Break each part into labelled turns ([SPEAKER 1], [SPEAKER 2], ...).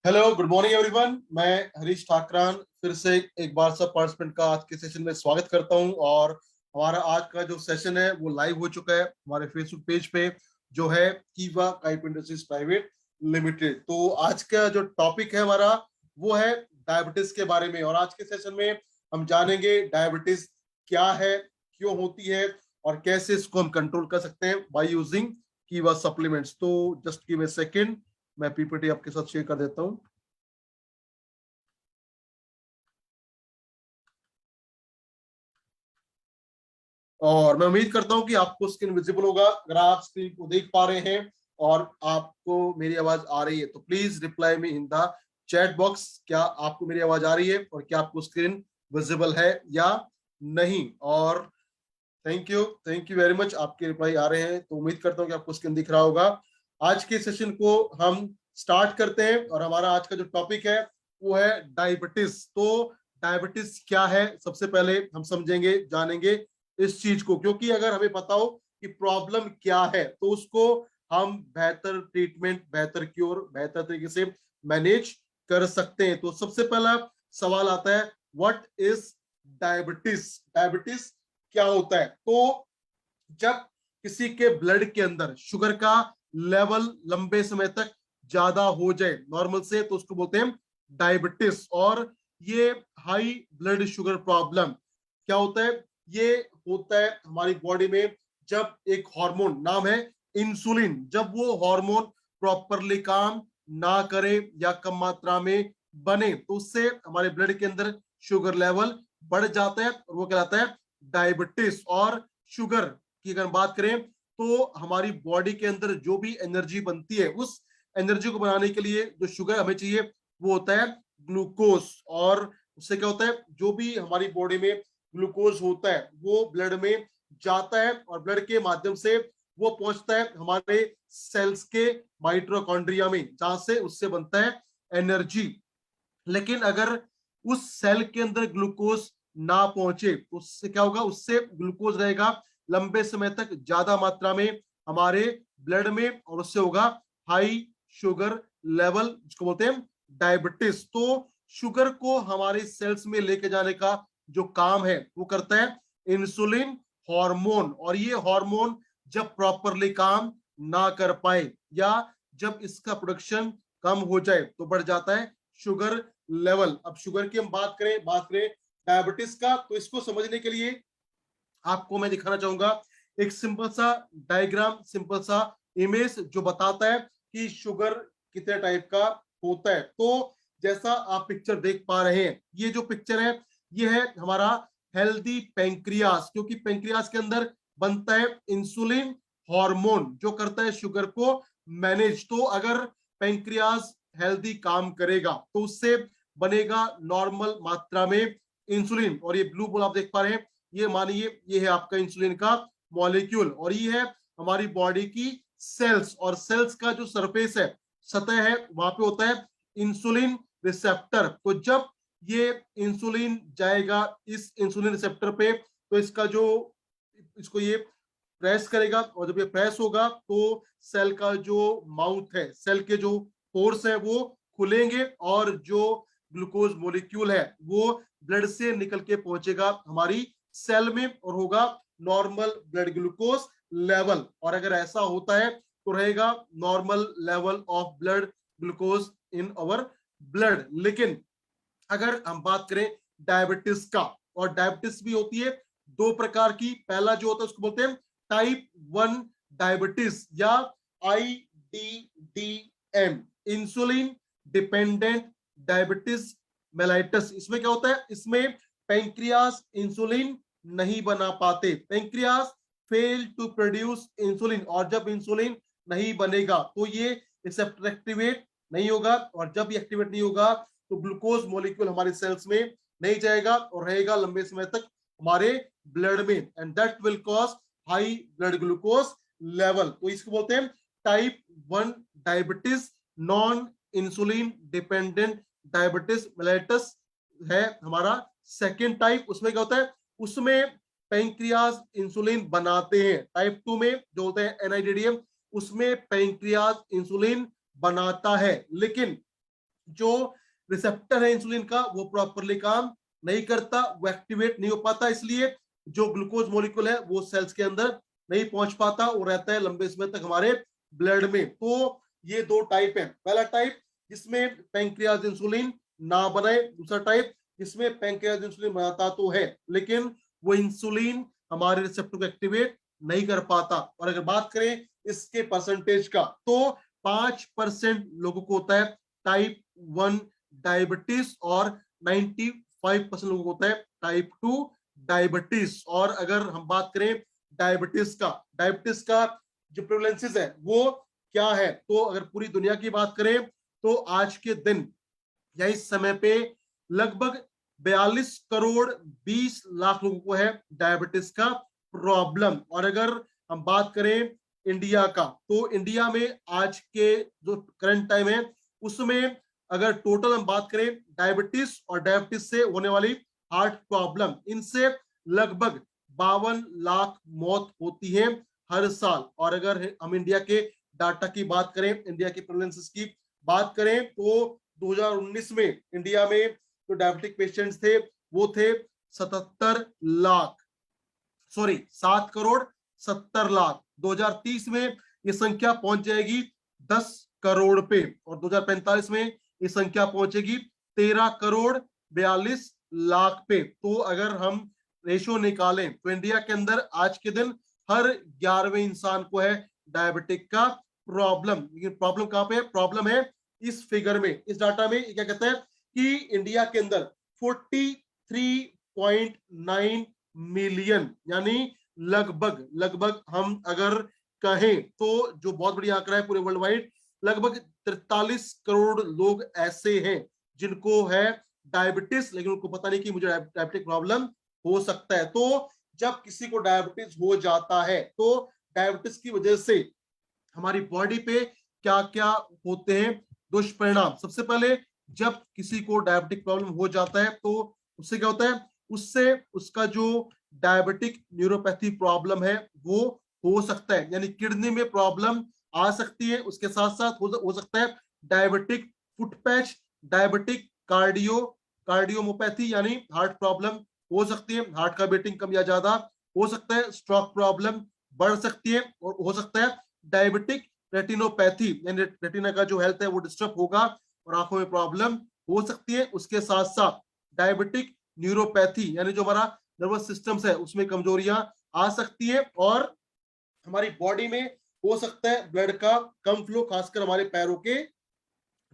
[SPEAKER 1] Hello, good morning everyone. मैं हरीश ठाकरान फिर से एक बार सब पार्टिसिपेंट का आज के सेशन में स्वागत करता हूं। और हमारा आज का जो सेशन है वो लाइव हो चुका है हमारे फेसबुक पेज पे, जो है कीवा काइप इंडस्ट्रीज प्राइवेट लिमिटेड। तो आज का जो टॉपिक है हमारा वो है डायबिटीज के बारे में। और आज के सेशन में हम जानेंगे डायबिटीज क्या है, क्यों होती है और कैसे इसको हम कंट्रोल कर सकते हैं बाय यूजिंग कीवा सप्लीमेंट्स। तो जस्ट गिव ए सेकेंड, मैं पीपीटी आपके साथ शेयर कर देता हूं। और मैं उम्मीद करता हूं कि आपको स्क्रीन विजिबल होगा। अगर आप स्क्रीन को देख पा रहे हैं और आपको मेरी आवाज आ रही है तो please reply me in the chat box. क्या आपको मेरी आवाज आ रही है और क्या आपको स्क्रीन विजिबल है या नहीं? और थैंक यू वेरी मच, आपके रिप्लाई आ रहे हैं तो उम्मीद करता हूं कि आपको स्क्रीन दिख रहा होगा। आज के सेशन को हम स्टार्ट करते हैं और हमारा आज का जो टॉपिक है वो है डायबिटीज। तो डायबिटीज क्या है, सबसे पहले हम समझेंगे, जानेंगे इस चीज को, क्योंकि अगर हमें पता हो कि प्रॉब्लम क्या है तो उसको हम बेहतर ट्रीटमेंट, बेहतर क्योर, बेहतर तरीके से मैनेज कर सकते हैं। तो सबसे पहला सवाल आता है, व्हाट इज डायबिटीज? डायबिटीज क्या होता है? तो जब किसी के ब्लड के अंदर शुगर का लेवल लंबे समय तक ज्यादा हो जाए नॉर्मल से, तो उसको बोलते हैं डायबिटीज। और ये हाई ब्लड शुगर प्रॉब्लम क्या होता है? ये होता है हमारी बॉडी में जब एक हार्मोन, नाम है इंसुलिन, जब वो हार्मोन प्रॉपरली काम ना करे या कम मात्रा में बने तो उससे हमारे ब्लड के अंदर शुगर लेवल बढ़ जाता है और वो कहलाता है डायबिटीज। और शुगर की अगर बात करें तो हमारी बॉडी के अंदर जो भी एनर्जी बनती है, उस एनर्जी को बनाने के लिए जो शुगर हमें चाहिए वो होता है ग्लूकोज। और उससे क्या होता है, जो भी हमारी बॉडी में ग्लूकोज होता है वो ब्लड में जाता है और ब्लड के माध्यम से वो पहुंचता है हमारे सेल्स के माइटोकॉन्ड्रिया में, जहां से उससे बनता है एनर्जी। लेकिन अगर उस सेल के अंदर ग्लूकोज ना पहुंचे तो उससे क्या होगा, उससे ग्लूकोज रहेगा लंबे समय तक ज्यादा मात्रा में हमारे ब्लड में और उससे होगा हाई शुगर लेवल, जिसको बोलते हैं डायबिटीज। तो शुगर को हमारे सेल्स में लेके जाने का जो काम है वो करता है इंसुलिन हार्मोन। और ये हार्मोन जब प्रॉपरली काम ना कर पाए या जब इसका प्रोडक्शन कम हो जाए तो बढ़ जाता है शुगर लेवल। अब शुगर की हम बात करें डायबिटीज का, तो इसको समझने के लिए आपको मैं दिखाना चाहूंगा एक सिंपल सा डायग्राम, सिंपल सा इमेज जो बताता है कि शुगर कितने टाइप का होता है। तो जैसा आप पिक्चर देख पा रहे हैं, ये जो पिक्चर है ये है हमारा हेल्दी पेंक्रियास, क्योंकि पेंक्रियास के अंदर बनता है इंसुलिन हार्मोन जो करता है शुगर को मैनेज। तो अगर पेंक्रियास हेल्दी काम करेगा तो उससे बनेगा नॉर्मल मात्रा में इंसुलिन। और ये ब्लू बॉल आप देख पा रहे हैं, ये मानिए ये है आपका इंसुलिन का मॉलिक्यूल और ये है हमारी बॉडी की सेल्स। और सेल्स का जो सरफेस है, सतह है, वहां पे होता है इंसुलिन रिसेप्टर। तो जब ये इंसुलिन जाएगा इस इंसुलिन रिसेप्टर पे तो इसका जो, इसको ये प्रेस करेगा और जब ये प्रेस होगा तो सेल का जो माउथ है, सेल के जो पोर्स है वो खुलेंगे और जो ग्लूकोज मॉलिक्यूल है वो ब्लड से निकल के पहुंचेगा हमारी सेल में और होगा नॉर्मल ब्लड ग्लूकोज लेवल। और अगर ऐसा होता है तो रहेगा normal level of blood glucose in our blood. लेकिन अगर हम बात करें डायबिटीज का, और डायबिटीज भी होती है दो प्रकार की। पहला जो होता है उसको बोलते हैं टाइप 1 डायबिटीज या IDDM, insulin dependent diabetes mellitus. इसमें क्या होता है, इसमें पेंक्रियास इंसुलिन नहीं बना पाते, pancreas fail to produce insulin. और जब इंसुलिन नहीं बनेगा तो ये रिसेप्टर एक्टिवेट नहीं होगा और जब ये एक्टिवेट नहीं होगा तो ग्लूकोज मॉलिक्यूल हमारे सेल्स में नहीं जाएगा और रहेगा लंबे समय तक हमारे ब्लड में, and that will cause high blood glucose level. तो इसको बोलते हैं type 1 diabetes, non insulin dependent diabetes mellitus है हमारा सेकेंड टाइप। उसमें क्या होता है, उसमें पेंक्रियाज इंसुलिन बनाते हैं। टाइप 2 में जो होता है NIDDM, उसमें पेंक्रियाज इंसुलिन बनाता है लेकिन जो रिसेप्टर है इंसुलिन का वो प्रॉपरली काम नहीं करता, वो एक्टिवेट नहीं हो पाता, इसलिए जो ग्लूकोज मॉलिक्यूल है वो सेल्स के अंदर नहीं पहुंच पाता, वो रहता है लंबे समय तक हमारे ब्लड में। तो ये दो टाइप है, पहला टाइप जिसमें पैंक्रियाज इंसुलिन ना बनाए, दूसरा टाइप जिसमें पैंक्रियाज इंसुलिन बनाता तो है लेकिन वो इंसुलिन हमारे रिसेप्टर को एक्टिवेट नहीं कर पाता। और अगर बात करें इसके परसेंटेज का तो 5% लोगों को होता है टाइप 1 डायबिटीज और 95% लोगों को होता है टाइप 2 डायबिटीज। और अगर हम बात करें डायबिटीज का जो प्रेवलेंसेस है वो क्या है, तो अगर पूरी दुनिया की बात करें तो आज के दिन या इस समय पे लगभग 42 करोड़ 20 लाख लोगों को है डायबिटीज का प्रॉब्लम। और अगर हम बात करें इंडिया का तो इंडिया में आज के जो करंट टाइम है उसमें अगर टोटल हम बात करें डायबिटीज और डायबिटीज से होने वाली हार्ट प्रॉब्लम, इनसे लगभग 52 लाख मौत होती है हर साल। और अगर हम इंडिया के डाटा की बात करें, इंडिया के प्रेवलेंसेस की बात करें तो 2019 में इंडिया में जो डायबिटिक पेशेंट्स थे वो थे 7 करोड़ 70 लाख। 2030 में ये संख्या पहुंच जाएगी 10 करोड़ पे और 2045 में ये संख्या पहुंचेगी 13 करोड़ 42 लाख पे। तो अगर हम रेशियो निकालें तो इंडिया के अंदर आज के दिन हर 11वें इंसान को है डायबिटिक का प्रॉब्लम। लेकिन प्रॉब्लम कहां पे है? प्रॉब्लम है इस फिगर में, इस डाटा में। क्या कहता है कि इंडिया के अंदर 43.9 मिलियन यानी लगभग हम अगर कहें तो जो बहुत बड़ी आंकड़ा है पूरे वर्ल्ड वाइड, लगभग 43 करोड़ लोग ऐसे हैं जिनको है डायबिटीज लेकिन उनको पता नहीं कि मुझे डायबिटिक प्रॉब्लम हो सकता है। तो जब किसी को डायबिटीज हो जाता है तो डायबिटीज की वजह से हमारी बॉडी पे क्या क्या होते हैं दुष्परिणाम। सबसे पहले जब किसी को डायबिटिक प्रॉब्लम हो जाता है तो उससे क्या होता है, उससे उसका जो डायबिटिक न्यूरोपैथी प्रॉब्लम है वो हो सकता है, यानी किडनी में प्रॉब्लम आ सकती है। उसके साथ साथ हो सकता है डायबिटिक फुट पैच, डायबिटिक कार्डियोमोपैथी यानी हार्ट प्रॉब्लम हो सकती है, हार्ट का बीटिंग कम या ज्यादा हो सकता है, स्ट्रोक प्रॉब्लम बढ़ सकती है और हो सकता है डायबिटिक रेटिनोपैथी यानी रेटिना का जो हेल्थ है वो डिस्टर्ब होगा और आंखों में प्रॉब्लम हो सकती है। उसके साथ साथ डायबिटिक न्यूरोपैथी यानी जो हमारा नर्वस सिस्टम है उसमें कमजोरियां आ सकती है और हमारी बॉडी में हो सकता है ब्लड का कम फ्लो, खासकर हमारे पैरों के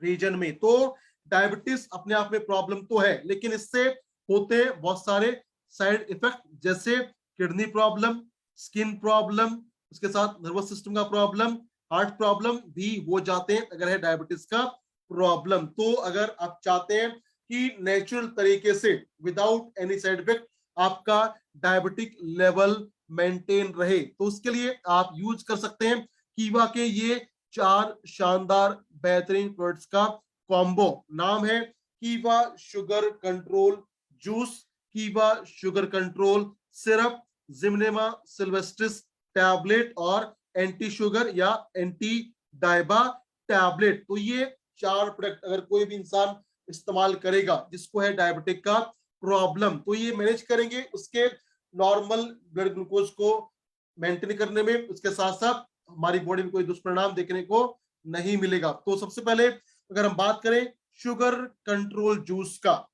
[SPEAKER 1] रीजन में। तो डायबिटीज अपने आप में प्रॉब्लम तो है लेकिन इससे होते हैं बहुत सारे साइड इफेक्ट, जैसे किडनी प्रॉब्लम, स्किन प्रॉब्लम, उसके साथ नर्वस सिस्टम का प्रॉब्लम, हार्ट प्रॉब्लम भी हो जाते हैं अगर है डायबिटीज का प्रॉब्लम। तो अगर आप चाहते हैं कि नेचुरल तरीके से विदाउट एनी साइड इफेक्ट आपका डायबिटिक लेवल मेंटेन रहे तो उसके लिए आप यूज कर सकते हैं कीवा के ये 4 शानदार बेहतरीन प्रोडक्ट्स का कॉम्बो। नाम है कीवा शुगर कंट्रोल जूस, कीवा sugar control syrup, gymnema sylvestris tablet और एंटी शुगर या एंटी डायबा टैबलेट। तो ये 4 प्रोडक्ट अगर कोई भी इंसान इस्तेमाल करेगा जिसको है डायबिटिक का प्रॉब्लम तो ये मैनेज करेंगे उसके नॉर्मल ब्लड ग्लूकोज को मेंटेन करने में, उसके साथ साथ हमारी बॉडी में कोई दुष्परिणाम देखने को नहीं मिलेगा। तो सबसे पहले अगर हम बात करें शुगर कंट्रोल जूस का,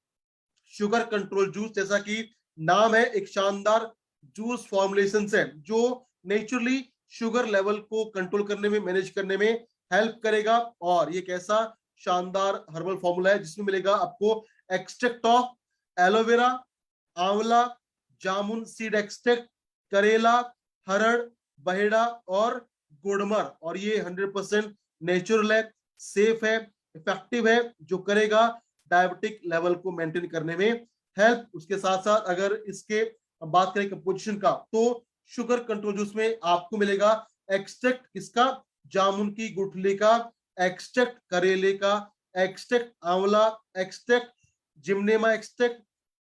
[SPEAKER 1] शुगर कंट्रोल जूस जैसा कि नाम है एक शानदार जूस फॉर्मुलेशन है जो नेचुरली शुगर लेवल को कंट्रोल करने में, मैनेज करने में हेल्प करेगा। और ये कैसा शानदार हर्बल फॉर्मूला है जिसमें मिलेगा आपको एक्सट्रैक्ट ऑफ एलोवेरा, आंवला, जामुन सीड एक्सट्रैक्ट, करेला, हरड़, बहेड़ा और गुड़मर। और ये 100% नेचुरल है, सेफ है, इफेक्टिव है, जो करेगा डायबिटिक लेवल को मेंटेन करने में हेल्प। उसके साथ साथ अगर इसके बात करें कंपोजिशन का तो शुगर कंट्रोल जूस में आपको मिलेगा एक्सट्रैक्ट किसका, जामुन की गुठली का, एक्सट्रैक्ट करेले का, एक्सट्रैक्ट आंवला, एक्सट्रैक्ट जिमनेमा एक्सट्रैक्ट,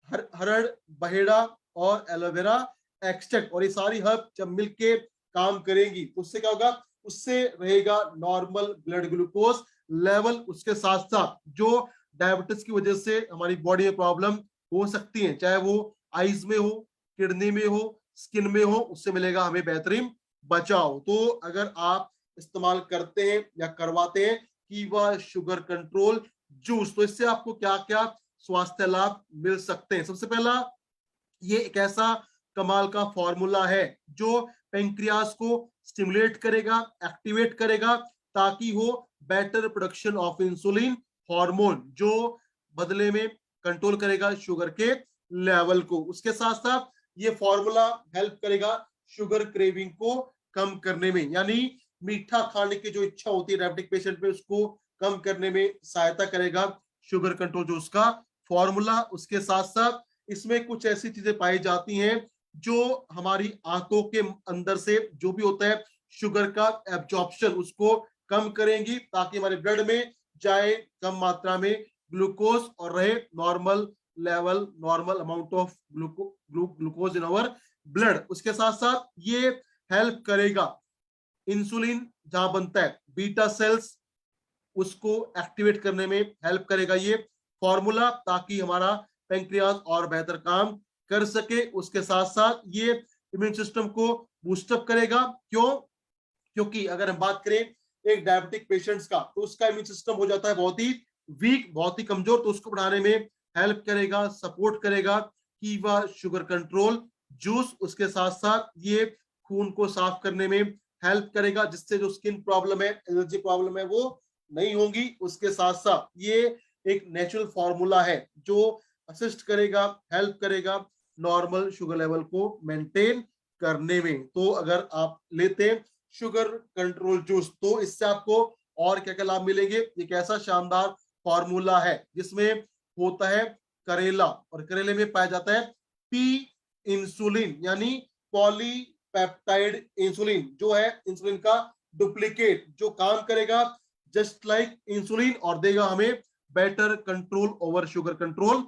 [SPEAKER 1] हरड़, बहेड़ा और एलोवेरा एक्सट्रैक्ट। और ये सारी हर्ब जब मिलके काम करेंगी तो उससे क्या होगा, उससे रहेगा नॉर्मल ब्लड ग्लूकोज लेवल, उसके साथ साथ जो डायबिटीज की वजह से हमारी बॉडी में प्रॉब्लम हो सकती है, चाहे वो आईज में हो, किडनी में हो, स्किन में हो, उससे मिलेगा हमें बेहतरीन बचाव। तो अगर आप इस्तेमाल करते हैं या करवाते हैं कीवा शुगर कंट्रोल जूस, तो इससे आपको क्या क्या स्वास्थ्य लाभ मिल सकते हैं। सबसे पहला, ये एक ऐसा कमाल का फॉर्मूला है जो पेंक्रियास को स्टिमुलेट करेगा, एक्टिवेट करेगा, ताकि हो better production of insulin hormone, जो बदले में कंट्रोल करेगा शुगर के लेवल को। उसके साथ साथ ये फॉर्मूला हेल्प करेगा शुगर क्रेविंग को कम करने में, यानी मीठा खाने की जो इच्छा होती है डायबिटिक पेशेंट में, उसको कम करने में सहायता करेगा शुगर कंट्रोल जो उसका फॉर्मूला। उसके साथ साथ इसमें कुछ ऐसी चीजें पाई जाती हैं जो हमारी आंतों के अंदर से जो भी होता है शुगर का एब्जॉर्प्शन, उसको कम करेंगी, ताकि हमारे ब्लड में जाए कम मात्रा में ग्लूकोज और रहे normal level, normal amount of glucose in our blood. उसके साथ साथ ये हेल्प करेगा इंसुलिन जहां बनता है बीटा सेल्स, उसको एक्टिवेट करने में हेल्प करेगा ये फॉर्मूला, ताकि हमारा पेंक्रियाज और बेहतर काम कर सके। उसके साथ साथ ये इम्यून सिस्टम को बूस्टअप करेगा। क्यों? क्योंकि अगर हम बात करें एक डायबिटिक पेशेंट्स का, तो उसका इम्यून सिस्टम हो जाता है बहुत ही वीक, बहुत ही कमजोर, तो उसको बढ़ाने में हेल्प करेगा, सपोर्ट करेगा कीवा शुगर कंट्रोल जूस। उसके साथ साथ ये खून को साफ करने में हेल्प करेगा, जिससे जो स्किन प्रॉब्लम है, एलर्जी प्रॉब्लम है, वो नहीं होंगी। उसके साथ साथ ये एक नेचुरल फॉर्मूला है जो असिस्ट करेगा, हेल्प करेगा नॉर्मल शुगर लेवल को मेंटेन करने में। तो अगर आप लेते हैं शुगर कंट्रोल जूस, तो इससे आपको और क्या क्या लाभ मिलेंगे? एक ऐसा शानदार फॉर्मूला है जिसमें होता है करेला, और करेले में पाया जाता है पी इंसुलिन, यानी पॉलीपेप्टाइड इंसुलिन, जो है इंसुलिन का डुप्लीकेट, जो काम करेगा जस्ट लाइक इंसुलिन और देगा हमें better control over sugar control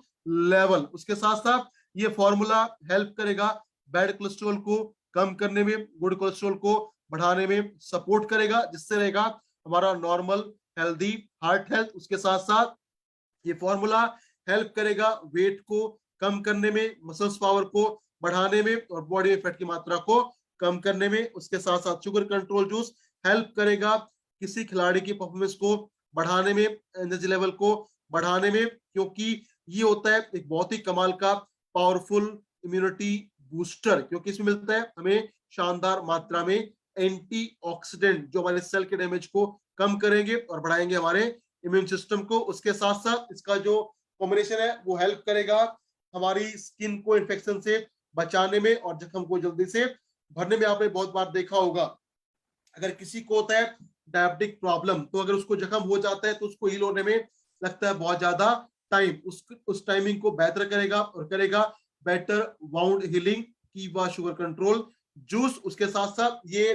[SPEAKER 1] level. उसके साथ साथ ये फॉर्मूला हेल्प करेगा बैड कोलेस्ट्रॉल को कम करने में, गुड कोलेस्ट्रॉल को बढ़ाने में सपोर्ट करेगा, जिससे रहेगा हमारा नॉर्मल हेल्दी हार्ट हेल्थ। उसके साथ साथ ये फॉर्मूला हेल्प करेगा वेट को कम करने में, मसल्स पावर को बढ़ाने में, और बॉडी में फैट की मात्रा को कम करने में। उसके साथ साथ शुगर कंट्रोल जूस हेल्प करेगा किसी खिलाड़ी की परफॉर्मेंस को बढ़ाने में, एनर्जी लेवल को बढ़ाने में, क्योंकि ये होता है एक बहुत ही कमाल का पावरफुल इम्यूनिटी बूस्टर, क्योंकि इसमें मिलता है हमें शानदार मात्रा में एंटीऑक्सीडेंट, जो हमारे सेल के डैमेज को कम करेंगे और बढ़ाएंगे हमारे इम्यून सिस्टम को। उसके साथ साथ इसका जो कॉम्बिनेशन है वो हेल्प करेगा हमारी स्किन को इन्फेक्शन से बचाने में और जख्म को जल्दी से भरने में। आपने बहुत बार देखा होगा, अगर किसी को होता है डायबिटिक प्रॉब्लम, तो अगर उसको जख्म हो जाता है तो उसको हील होने में लगता है बहुत ज्यादा टाइम। उस टाइमिंग को बेहतर करेगा और करेगा बेटर वाउंड हीलिंग कीवा शुगर कंट्रोल जूस। उसके साथ साथ ये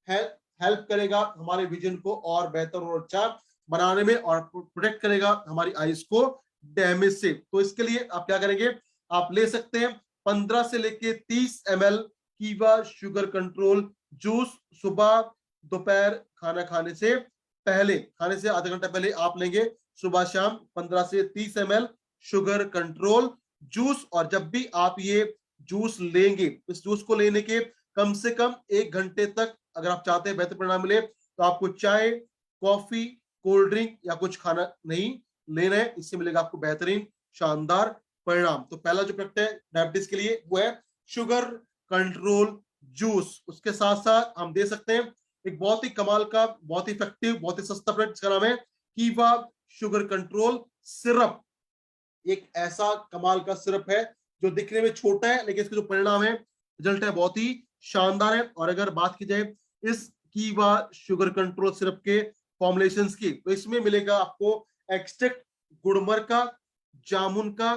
[SPEAKER 1] हेल्प करेगा हमारे विजन को और बेहतर और अच्छा बनाने में, और प्रोटेक्ट करेगा हमारी आईज को डैमेज से। तो इसके लिए आप क्या करेंगे, आप ले सकते हैं 15 से लेके 30 ml कीवा शुगर कंट्रोल जूस, सुबह दोपहर खाना खाने से पहले, खाने से आधा घंटा पहले आप लेंगे, सुबह शाम 15 से 30 ml शुगर कंट्रोल जूस। और जब भी आप ये जूस लेंगे, इस जूस को लेने के कम से कम 1 घंटे तक अगर आप चाहते हैं बेहतर परिणाम मिले, तो आपको चाय, कॉफी, कोल्ड ड्रिंक या कुछ खाना नहीं लेना है। इससे मिलेगा आपको बेहतरीन शानदार परिणाम। तो पहला जो प्रोडक्ट है डायबिटीज के लिए वो है शुगर कंट्रोल जूस। उसके साथ साथ हम दे सकते हैं एक बहुत ही कमाल का, बहुत ही इफेक्टिव, बहुत ही सस्ता प्रोडक्ट, जिसका नाम है कीवा शुगर कंट्रोल सिरप। एक ऐसा कमाल का सिरप है जो दिखने में छोटा है, लेकिन इसके जो परिणाम है, रिजल्ट है, बहुत ही शानदार है। और अगर बात की जाए इस कीवा शुगर कंट्रोल सिरप के फॉर्मुलेशंस की, तो इसमें मिलेगा आपको एक्सट्रैक्ट गुड़मर का, जामुन का,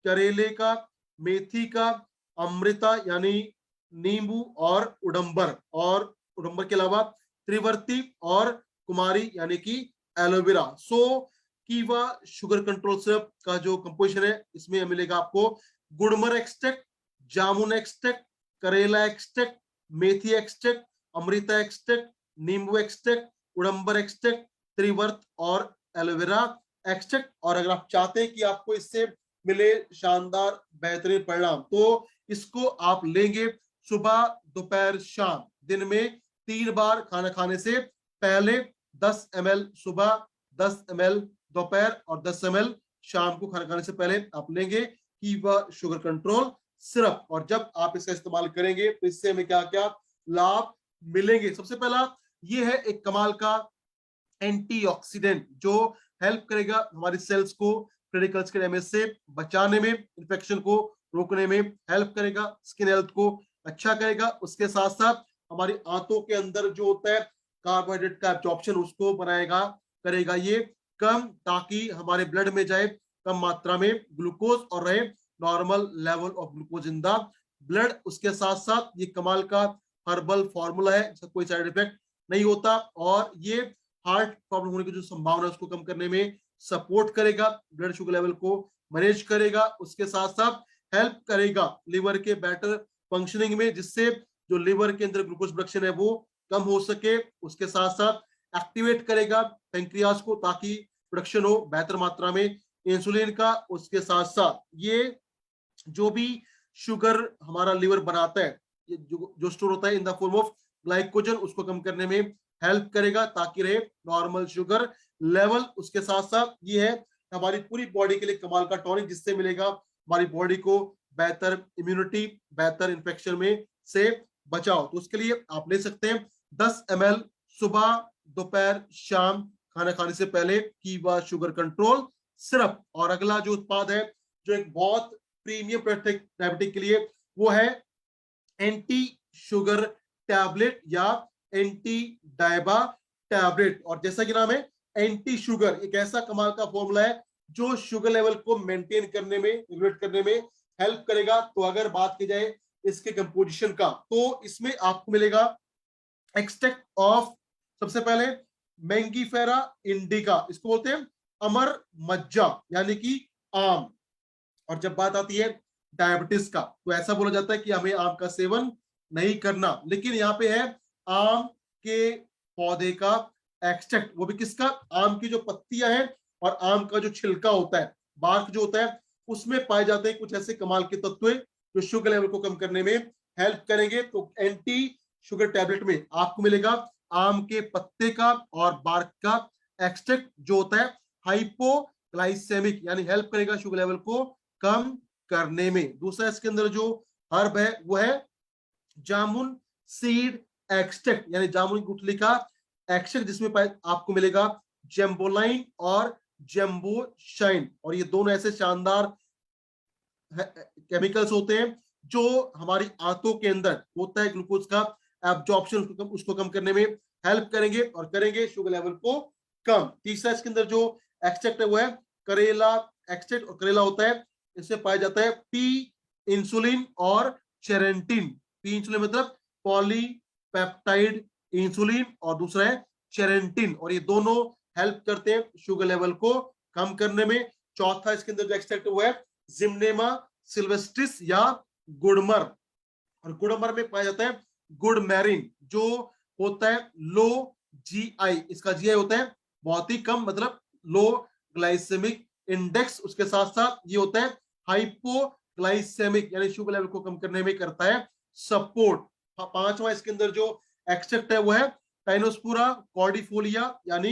[SPEAKER 1] करेले का, मेथी का, अमृता यानी नींबू, और उडंबर, और उडंबर के अलावा त्रिवर्ती और कुमारी यानी कि एलोवेरा। सो कीवा शुगर कंट्रोल सिरप का जो कंपोजिशन है, इसमें मिलेगा आपको गुड़मर एक्सट्रैक्ट, जामुन एक्सट्रैक्ट, करेला एक्सट्रैक्ट, मेथी एक्सट्रैक्ट, अमृता एक्सट्रैक्ट, नींबू एक्सट्रैक्ट, उड़ंबर एक्सट्रैक्ट, त्रिवर्त और एलोवेरा एक्सट्रैक्ट। और अगर आप चाहते हैं कि आपको इससे मिले शानदार बेहतरीन परिणाम, तो इसको आप लेंगे सुबह दोपहर शाम, दिन में 3 बार खाना खाने से पहले। 10 ml सुबह, 10 ml दोपहर और 10 ml शाम को खाना खाने से पहले आप लेंगे कीवा शुगर कंट्रोल सिरप। और जब आप इसका इस्तेमाल करेंगे तो इससे हमें क्या क्या लाभ मिलेंगे। सबसे पहला ये है एक कमाल का एंटीऑक्सीडेंट जो हेल्प करेगा हमारी सेल्स को रेडिकल्स के डैमेज से बचाने में, इन्फेक्शन को रोकने में हेल्प करेगा, स्किन हेल्थ को अच्छा करेगा। उसके साथ साथ हमारी आंतों के अंदर जो होता है कार्बोहाइड्रेट का एब्जॉर्प्शन उसको बनाएगा, करेगा ये कम, ताकि हमारे ब्लड में जाए कम मात्रा में ग्लूकोज और रहे normal level of glucose in the blood. उसके साथ साथ ये कमाल का हर्बल फॉर्मूला है, इसका कोई साइड इफेक्ट नहीं होता और ये हार्ट प्रॉब्लम होने की जो संभावना है उसको कम करने में सपोर्ट करेगा, ब्लड शुगर लेवल को मैनेज करेगा। उसके साथ साथ हेल्प करेगा लिवर के बेटर फंक्शनिंग में, जिससे जो लिवर के अंदर ग्लूकोज प्रोडक्शन है वो कम हो सके। उसके साथ साथ एक्टिवेट करेगा पेंक्रियाज को ताकि प्रोडक्शन हो बेहतर मात्रा में इंसुलिन का। उसके साथ साथ ये जो भी शुगर हमारा लिवर बनाता है, ये जो स्टोर होता है in the form of glycogen, उसको कम करने में हेल्प करेगा ताकि रहे नॉर्मल शुगर लेवल। उसके साथ साथ ये है हमारी पूरी बॉडी के लिए कमाल का टॉनिक, जिससे मिलेगा हमारी बॉडी को बेहतर इम्यूनिटी, बेहतर इंफेक्शन में से बचाओ। तो उसके लिए आप ले सकते हैं 10 ml सुबह दोपहर शाम खाना खाने से पहले कीवा शुगर कंट्रोल सिरप। और अगला जो उत्पाद है जो एक बहुत प्रीमियम प्रोडक्ट डायबिटिक के लिए, वो है एंटी शुगर टैबलेट या एंटी डायबा टैबलेट। और जैसा कि नाम है एंटी शुगर, एक ऐसा कमाल का फॉर्मूला है जो शुगर लेवल को मेंटेन करने में, रेगुलेट करने में हेल्प करेगा। तो अगर बात की जाए इसके कंपोजिशन का, तो इसमें आपको मिलेगा एक्सट्रैक्ट ऑफ, सबसे पहले मैंगीफेरा इंडिका, इसको बोलते हैं अमर मज्जा यानी कि आम। और जब बात आती है डायबिटीज का, तो ऐसा बोला जाता है कि हमें आम का सेवन नहीं करना, लेकिन यहाँ पे है आम के पौधे का एक्सट्रैक्ट, वो भी किसका, आम की जो पत्तियां हैं और आम का जो छिलका होता है, बार्क जो होता है, उसमें पाए जाते हैं कुछ ऐसे कमाल के तत्व जो शुगर लेवल को कम करने में हेल्प करेंगे। तो एंटी शुगर टैबलेट में आपको मिलेगा आम के पत्ते का और बार्क का एक्सट्रैक्ट जो होता है हाइपोग्लाइसेमिक, यानी हेल्प करेगा शुगर लेवल को कम करने में। दूसरा इसके अंदर जो हर्ब है वो है जामुन सीड एक्सट्रैक्ट, यानी जामुन की गुठली का एक्सट्रैक्ट, जिसमें आपको मिलेगा जेम्बोलाइन और जेम्बो शाइन। और ये दोनों ऐसे शानदार केमिकल्स होते हैं जो हमारी आंतों के अंदर होता है ग्लूकोज का एब्जॉर्प्शन, उसको कम करने में हेल्प करेंगे और करेंगे शुगर लेवल को कम। तीसरा इसके अंदर जो एक्सट्रैक्ट है वो है करेला एक्सट्रैक्ट, और करेला होता है, इसमें पाया जाता है पी इंसुलिन और चेरेंटिन। पी इंसुलिन मतलब पॉलीपेप्टाइड इंसुलिन और दूसरा है चेरेंटिन, और ये दोनों हेल्प करते हैं शुगर लेवल को कम करने में। चौथा इसके अंदर जो एक्सट्रैक्ट हुआ है जिम्नेमा सिल्वेस्ट्रिस या गुड़मर, और गुड़मर में पाया जाता है गुड़मेरिन जो होता है लो जीआई, इसका जीआई होता है बहुत ही कम, मतलब लो ग्लाइसेमिक इंडेक्स। उसके साथ साथ ये होता है हाइपोग्लाइसेमिक, यानी शुगर लेवल को कम करने में करता है सपोर्ट। पांचवा इसके अंदर जो एक्सट्रैक्ट है वो है टाइनोस्पुरा कॉर्डिफोलिया यानी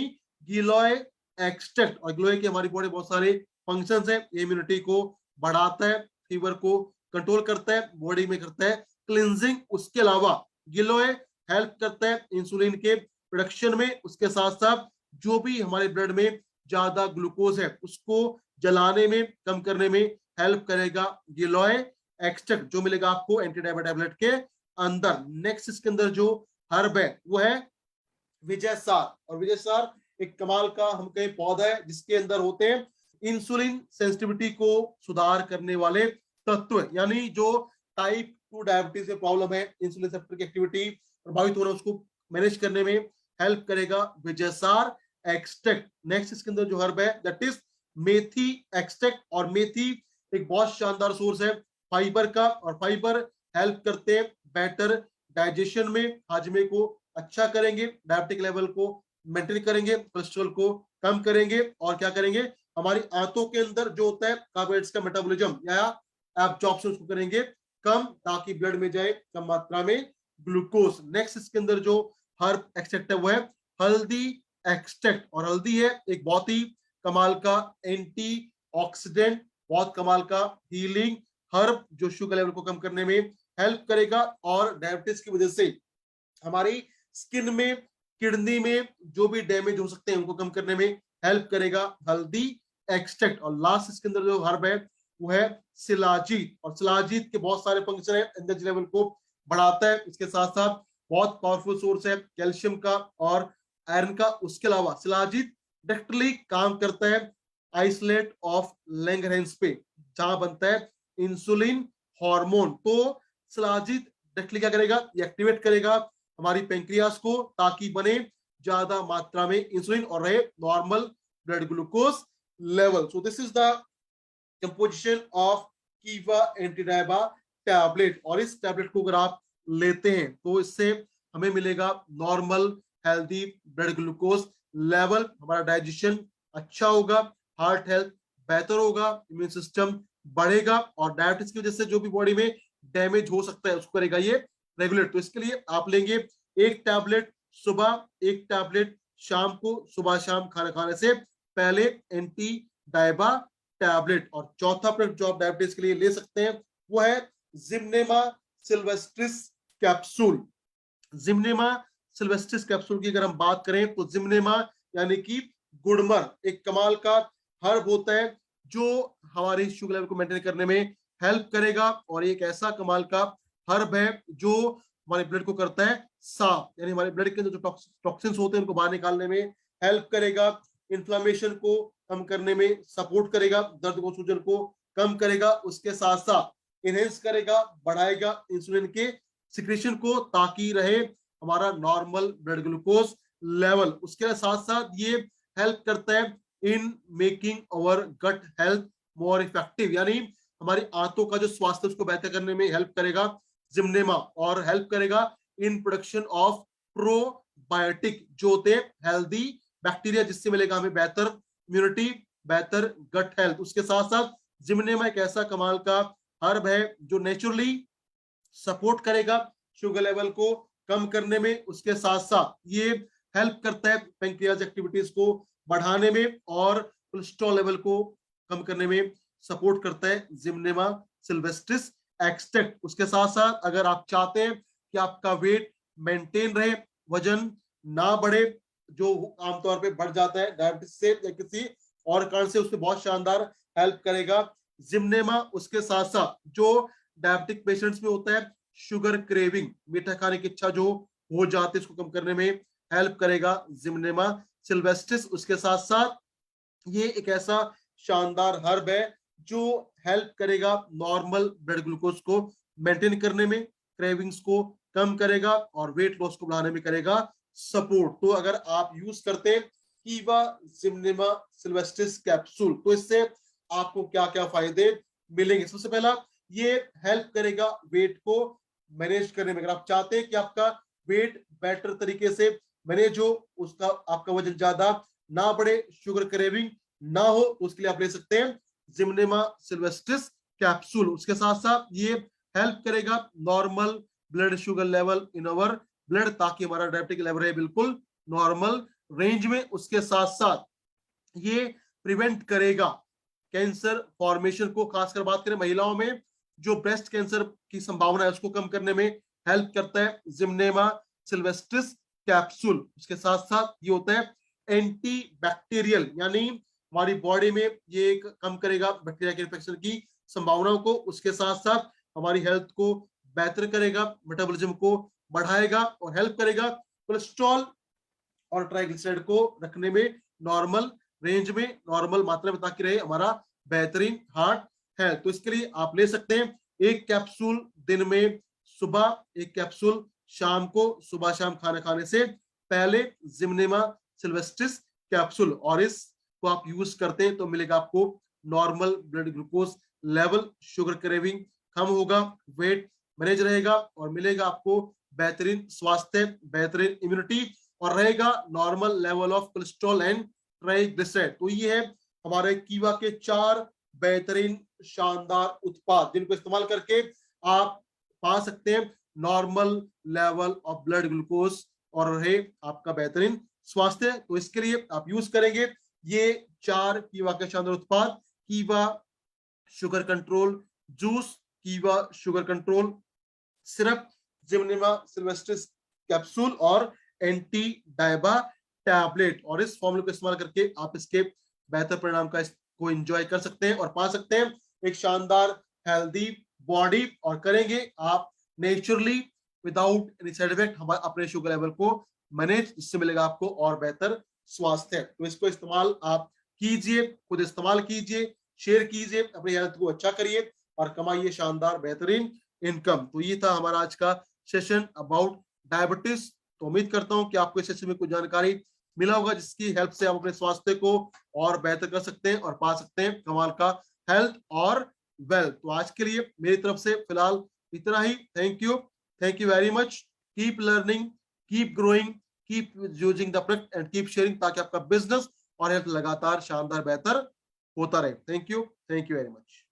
[SPEAKER 1] गिलोय एक्सट्रैक्ट। और गिलोय के हमारी बॉडी बहुत सारे फंक्शंस हैं, इम्यूनिटी को बढ़ाता है, फीवर को कंट्रोल करता है, बॉडी में करता है क्लिनजिंग। उसके अलावा गिलोय हेल्प करता है इंसुलिन के प्रोडक्शन में। उसके साथ साथ जो भी हमारे ब्लड में ज्यादा ग्लूकोज है उसको जलाने में, कम करने में हेल्प करेगा गिलोय एक्सट्रैक्ट, जो मिलेगा आपको एंटी डायबिटिक टैबलेट के अंदर। नेक्स्ट इसके अंदर जो हर्ब है वो है विजय सार, और विजय सार एक कमाल का हम कहें पौधा है जिसके अंदर होते हैं इंसुलिन सेंसिटिविटी को सुधार करने वाले तत्व, यानी जो टाइप 2 डायबिटीज में प्रॉब्लम है, इंसुलिन रिसेप्टर की एक्टिविटी प्रभावित हो रहा है, उसको मैनेज करने में हेल्प करेगा विजयसार एक्सट्रैक्ट। नेक्स्ट इसके अंदर जो हर्ब है दैट इज मेथी एक्सट्रैक्ट, और मेथी एक बहुत शानदार सोर्स है फाइबर का, और फाइबर हेल्प करते हैं बेटर डाइजेशन में, हाजमे को अच्छा करेंगे, डायबिटिक लेवल को मेंटेन करेंगे, कोलेस्ट्रॉल को कम करेंगे, और क्या करेंगे, हमारी आंतों के अंदर जो होता है कार्बोहाइड्रेट्स का मेटाबॉलिज्म या एब्जॉर्प्शन उसको करेंगे कम, ताकि ब्लड में जाए कम मात्रा में ग्लूकोज। नेक्स्ट इसके अंदर जो हर्ब एक्सट्रैक्ट है वो है हल्दी एक्सट्रैक्ट, और हल्दी है एक बहुत ही कमाल का एंटी ऑक्सीडेंट, बहुत कमाल का हीलिंग हर्ब जो शुगर लेवल को कम करने में हेल्प करेगा, और डायबिटीज की वजह से हमारी स्किन में, किडनी में जो भी डैमेज हो सकते हैं उनको कम करने में हेल्प करेगा हल्दी एक्सट्रैक्ट। और लास्ट इसके अंदर जो हर्ब है वो है शिलाजीत, और शिलाजीत के बहुत सारे फंक्शन है, एनर्जी लेवल को बढ़ाता है, इसके साथ साथ बहुत पावरफुल सोर्स है कैल्शियम का और आयरन का। उसके अलावा शिलाजीत डायरेक्टली काम करता है आइसोलेट ऑफ लैंगरहैंस पे, जहां बनता है इंसुलिन हार्मोन। तो शिलाजीत डायरेक्टली क्या करेगा, ये एक्टिवेट करेगा हमारी पेंक्रियास को, ताकि बने ज्यादा मात्रा में इंसुलिन और रहे normal blood glucose level. So this is the composition of कीवा एंटीडायबा टैबलेट, और इस टैबलेट को अगर आप लेते हैं तो इससे हमें मिलेगा normal healthy blood glucose level, हमारा डाइजेशन अच्छा होगा, हार्ट हेल्थ बेहतर होगा, इम्यून सिस्टम बढ़ेगा, और डायबिटीज की वजह से जो भी बॉडी में डैमेज हो सकता है उसको करेगा ये रेगुलेट। तो इसके लिए आप लेंगे एक टैबलेट सुबह, एक टैबलेट शाम को, सुबह शाम खाना खाने से पहले एंटी डायबा टैबलेट। और चौथा प्रोडक्ट जो आप डायबिटीज के लिए ले सकते हैं वो है Gymnema sylvestris capsule. Gymnema sylvestris capsule की अगर हम बात करें तो जिम्नेमा यानी कि गुड़मर एक कमाल का हर्ब होता है जो हमारे शुगर लेवल को मेंटेन करने में हेल्प करेगा, और एक ऐसा कमाल का हर्ब है जो हमारे ब्लड को करता है साफ, यानी हमारे ब्लड के अंदर जो टॉक्सिन्स होते हैं उनको बाहर निकालने में हेल्प करेगा, इन्फ्लेमेशन को कम करने में सपोर्ट करेगा, दर्द को, सूजन को कम करेगा, उसके साथ साथ इनहेंस करेगा, बढ़ाएगा इंसुलिन के सिक्रेशन को, ताकि रहे हमारा नॉर्मल ब्लड ग्लूकोज लेवल। उसके साथ साथ ये हेल्प करता है in making our gut health more effective, यानी हमारी आंतों का जो स्वास्थ्य उसको बेहतर करने में हेल्प करेगा जिम्नेमा, और हेल्प करेगा इन प्रोडक्शन ऑफ प्रोबायोटिक जो होते हैं हेल्दी बैक्टीरिया, जिससे मिलेगा हमें बेहतर इम्यूनिटी, बेहतर गट हेल्थ। उसके साथ साथ जिम्नेमा एक ऐसा कमाल का हर्ब है जो नेचुरली सपोर्ट करेगा शुगर लेवल को कम करने में, उसके साथ साथ ये हेल्प करता है पेंक्रियाज एक्टिविटीज को बढ़ाने में, और कोलेस्ट्रॉल लेवल को कम करने में सपोर्ट करता है जिम्नेमा सिल्वेस्ट्रिस एक्सट्रैक्ट। उसके साथ साथ अगर आप चाहते हैं कि आपका वेट मेंटेन रहे, वजन ना बढ़े, जो आमतौर पे बढ़ जाता है डायबिटीज से या किसी और कारण से, उसमें बहुत शानदार हेल्प करेगा जिम्नेमा। उसके साथ साथ जो डायबिटिक पेशेंट्स में होता है शुगर क्रेविंग, मीठा खाने की इच्छा जो हो जाती है, इसको कम करने में हेल्प करेगा जिम्नेमा सिल्वेस्ट्रिस। उसके साथ साथ ये एक ऐसा शानदार हर्ब है जो हेल्प करेगा नॉर्मल ब्लड ग्लूकोज को मेंटेन करने में, क्रेविंग्स को कम करेगा, और वेट लॉस को बढ़ाने में करेगा सपोर्ट। तो अगर आप यूज करते हैं कीवा जिम्नेमा सिल्वेस्ट्रिस कैप्सूल तो इससे आपको क्या क्या फायदे मिलेंगे। सबसे पहला, ये हेल्प करेगा वेट को मैनेज करने में। अगर आप चाहते हैं कि आपका वेट बेटर तरीके से मैनेज हो, उसका आपका वजन ज्यादा ना बढ़े, शुगर क्रेविंग ना हो, तो उसके लिए आप ले सकते हैं जिम्नेमा सिल्वेस्ट्रिस कैप्सूल। उसके साथ साथ ये हेल्प करेगा normal blood sugar level in our blood, ताकि हमारा डायबिटिक लेवल है बिल्कुल नॉर्मल रेंज में। उसके साथ साथ ये प्रिवेंट करेगा कैंसर फॉर्मेशन को, खासकर बात करें महिलाओं में जो ब्रेस्ट कैंसर की संभावना है उसको कम करने में हेल्प करता है जिम्नेमा सिल्वेस्ट्रिस कैप्सूल। उसके साथ साथ ये होता है एंटी बैक्टीरियल, यानी हमारी बॉडी में ये कम करेगा बैक्टीरिया के इन्फेक्शन की संभावनाओं को। उसके साथ साथ हमारी हेल्थ को बेहतर करेगा, मेटाबॉलिज्म को बढ़ाएगा, और हेल्प करेगा कोलेस्ट्रॉल और ट्राइग्लिसराइड को रखने में नॉर्मल रेंज में, नॉर्मल मात्रा में, ताकि रहे हमारा बेहतरीन हार्ट हेल्थ। तो इसके लिए आप ले सकते हैं एक कैप्सूल दिन में सुबह, एक कैप्सूल शाम को, सुबह शाम खाना खाने से पहले जिम्नेमा सिल्वेस्ट्रिस कैप्सूल, और इसको आप यूज करते हैं तो मिलेगा आपको normal blood glucose level, sugar craving कम होगा, वेट मैनेज रहेगा, और मिलेगा आपको बेहतरीन स्वास्थ्य, बेहतरीन इम्यूनिटी, और रहेगा normal level of cholesterol and triglyceride. तो ये है हमारे कीवा के 4 बेहतरीन शानदार उत्पाद जिनको इस्तेमाल करके आप पा सकते हैं normal level of blood glucose और रहे आपका बेहतरीन स्वास्थ्य। तो इसके लिए आप यूज करेंगे ये 4 कीवा के शानदार उत्पाद, कीवा शुगर कंट्रोल जूस, कीवा sugar control syrup, gymnema sylvestris capsule और एंटी डायबा टैबलेट। और इस फॉर्मूले को इस्तेमाल करके आप इसके बेहतर परिणाम का को एंजॉय कर सकते हैं और पा सकते हैं एक शानदार हेल्दी बॉडी, और करेंगे आप naturally without any side effect हमारे अपने शुगर लेवल को मैनेज, जिससे मिलेगा आपको और बेहतर स्वास्थ्य। तो इसको इस्तेमाल आप कीजिए, खुद इस्तेमाल कीजिए, शेयर कीजिए, अपनी हेल्थ को अच्छा करिए और कमाइए शानदार बेहतरीन इनकम। तो ये था हमारा आज का सेशन अबाउट डायबिटीज। तो उम्मीद करता हूं कि आपको इस सेशन में कुछ जानकारी मिला होगा जिसकी हेल्प से आप अपने स्वास्थ्य को और बेहतर कर सकते हैं और पा सकते हैं कमाल का हेल्थ और वेल्थ। तो आज के लिए मेरी तरफ से फिलहाल इतना ही। Thank you very much. Keep learning, keep growing, keep using the product and keep sharing, ताकि आपका बिजनेस और हेल्थ लगातार शानदार बेहतर होता रहे। Thank you very much.